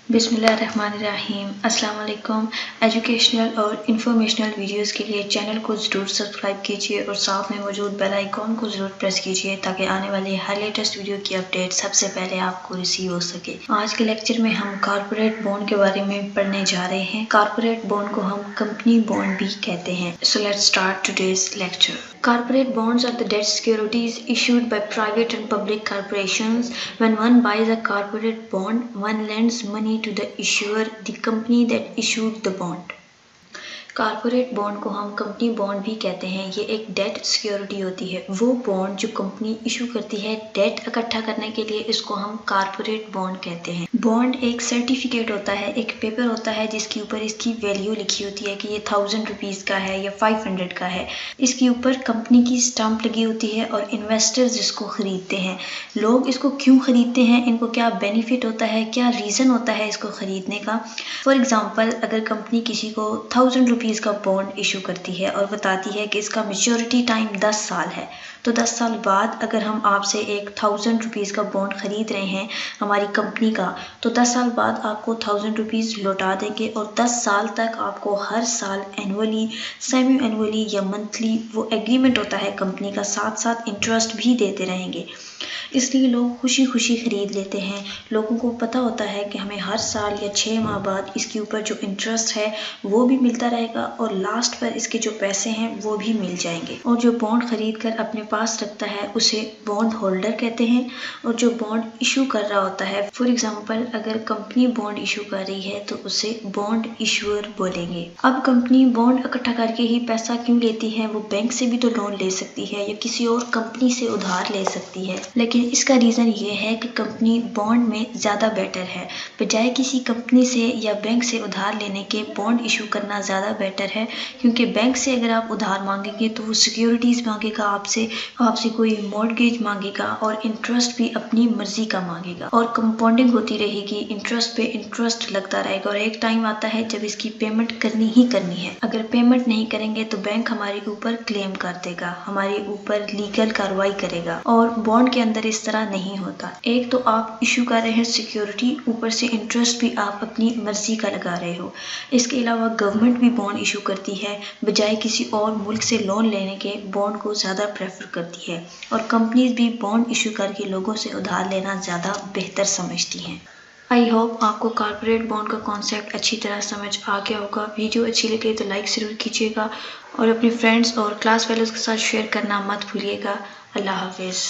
बिस्मिल्लाहिर्रहमानिर्रहीम। अस्सलाम वालेकुम। एजुकेशनल और इंफॉर्मेशनल वीडियोस के लिए चैनल को ज़रूर सब्सक्राइब कीजिए और साथ में मौजूद बेल आइकॉन को ज़रूर प्रेस कीजिए ताकि आने वाले हर लेटेस्ट वीडियो की अपडेट सबसे पहले आपको रिसीव हो सके। आज के लेक्चर में हम कॉर्पोरेट बॉन्ड के बारे में पढ़ने जा रहे हैं। कॉर्पोरेट बॉन्ड को हम कंपनी बॉन्ड भी कहते हैं। So let's start today's lecture. Corporate bonds are the debt securities issued by private and public corporations. When one buys a corporate bond, one lends money to the issuer, the company that issued the bond. Corporate bond को हम company bond भी कहते हैं। ये एक debt security होती है। वो बॉन्ड जो कंपनी इशू करती है डेट इकट्ठा करने के लिए, इसको हम कारपोरेट बॉन्ड कहते हैं। बॉन्ड एक सर्टिफिकेट होता है, एक पेपर होता है जिसके ऊपर इसकी वैल्यू लिखी होती है कि ये 1000 रुपीज़ का है या 500 का है। इसके ऊपर कंपनी की स्टाम्प लगी होती है और इन्वेस्टर्स इसको खरीदते हैं। लोग इसको क्यों खरीदते हैं, इनको क्या बेनिफिट होता है, क्या रीज़न होता है इसको खरीदने का। फॉर एग्ज़ाम्पल, अगर कंपनी किसी को 1000 रुपीज़ का बॉन्ड इशू करती है और बताती है कि इसका मैच्योरिटी टाइम 10 साल है, तो 10 साल बाद अगर हम आपसे एक 1000 रुपीज़ का बॉन्ड ख़रीद रहे हैं हमारी कंपनी का, तो 10 साल बाद आपको 1000 रुपीज़ लौटा देंगे और 10 साल तक आपको हर साल एनुअली, सेमी एनुअली या मंथली, वो एग्रीमेंट होता है कंपनी का, साथ साथ इंटरेस्ट भी देते रहेंगे। इसलिए लोग खुशी खुशी ख़रीद लेते हैं। लोगों को पता होता है कि हमें हर साल या 6 माह बाद इसके ऊपर जो इंटरेस्ट है वो भी मिलता रहेगा और लास्ट पर इसके जो पैसे हैं वो भी मिल जाएंगे। और जो बॉन्ड ख़रीद कर अपने पास रखता है उसे बॉन्ड होल्डर कहते हैं। और जो बॉन्ड इशू कर रहा होता है, फॉर एग्जाम्पल अगर कंपनी बॉन्ड इशू कर रही है तो उसे बॉन्ड इशूअर बोलेंगे। अब कंपनी बॉन्ड इकट्ठा करके ही पैसा क्यों लेती है? वो बैंक से भी तो लोन ले सकती है या किसी और कंपनी से उधार ले सकती है, लेकिन इसका रीज़न ये है कि कंपनी बॉन्ड में ज़्यादा बेटर है। बजाय किसी कंपनी से या बैंक से उधार लेने के बॉन्ड इशू करना ज़्यादा बेटर है, क्योंकि बैंक से अगर आप उधार मांगेंगे तो वो सिक्योरिटीज़ मांगेगा आपसे कोई मॉर्गेज मांगेगा और इंटरेस्ट भी अपनी मर्जी का मांगेगा और कंपाउंडिंग होती रहेगी, इंटरेस्ट पे इंटरेस्ट लगता रहेगा और एक टाइम आता है जब इसकी पेमेंट करनी ही करनी है। अगर पेमेंट नहीं करेंगे तो बैंक हमारे ऊपर क्लेम कर देगा, हमारे ऊपर लीगल कार्रवाई करेगा। और बॉन्ड के अंदर इस तरह नहीं होता। एक तो आप इशू कर रहे हैं सिक्योरिटी, ऊपर से इंटरेस्ट भी आप अपनी मर्जी का लगा रहे हो। इसके अलावा गवर्नमेंट भी बॉन्ड इशू करती है, बजाय किसी और मुल्क से लोन लेने के बॉन्ड को ज़्यादा प्रेफर करती है और कंपनीज भी बॉन्ड इशू करके लोगों से उधार लेना ज़्यादा बेहतर समझती हैं। आई होप आपको कॉर्पोरेट बॉन्ड का कॉन्सेप्ट अच्छी तरह समझ आ गया होगा। वीडियो अच्छी लगे तो लाइक ज़रूर कीजिएगा और अपने फ्रेंड्स और क्लास फेलोज़ के साथ शेयर करना मत भूलिएगा। अल्लाह हाफिज़।